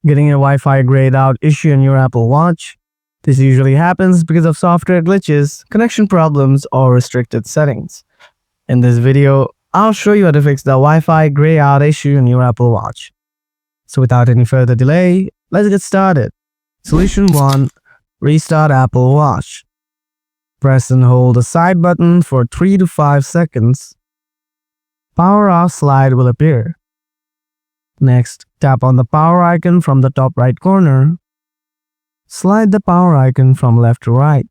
Getting a Wi-Fi grayed out issue in your Apple Watch. This usually happens because of software glitches, connection problems, or restricted settings. In this video, I'll show you how to fix the Wi-Fi gray out issue in your Apple Watch. So without any further delay, let's get started. Solution 1. Restart Apple Watch. Press and hold the side button for 3 to 5 seconds. Power off slide will appear. Next, tap on the power icon from the top right corner. Slide the power icon from left to right.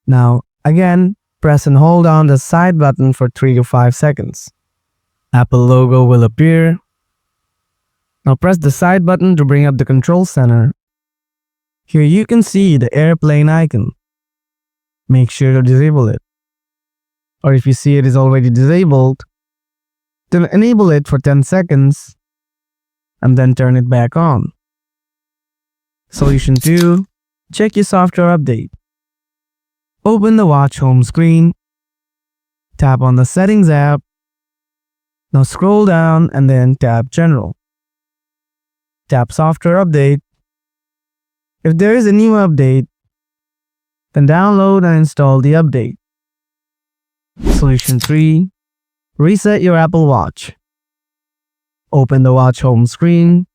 Now, again, press and hold down the side button for 3 to 5 seconds. Apple logo will appear. Now press the side button to bring up the control center. Here you can see the airplane icon. Make sure to disable it. Or if you see it is already disabled, then enable it for 10 seconds and then turn it back on. Solution 2. Check your software update. Open the watch home screen. Tap on the Settings app. Now scroll down and then tap General. Tap Software Update. If there is a new update, then download and install the update. Solution 3. Reset your Apple Watch. Open the watch home screen.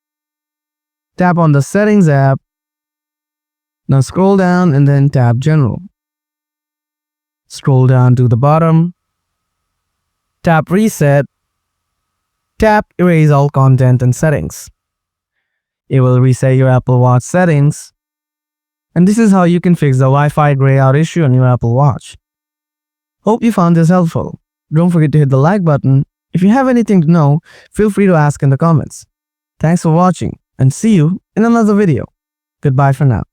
Tap on the Settings app. Now scroll down and then tap General. Scroll down to the bottom. Tap Reset. Tap Erase all content and settings. It will reset your Apple Watch settings. And this is how you can fix the Wi-Fi gray out issue on your Apple Watch. Hope you found this helpful. Don't forget to hit the like button. If you have anything to know, feel free to ask in the comments. Thanks for watching and see you in another video. Goodbye for now.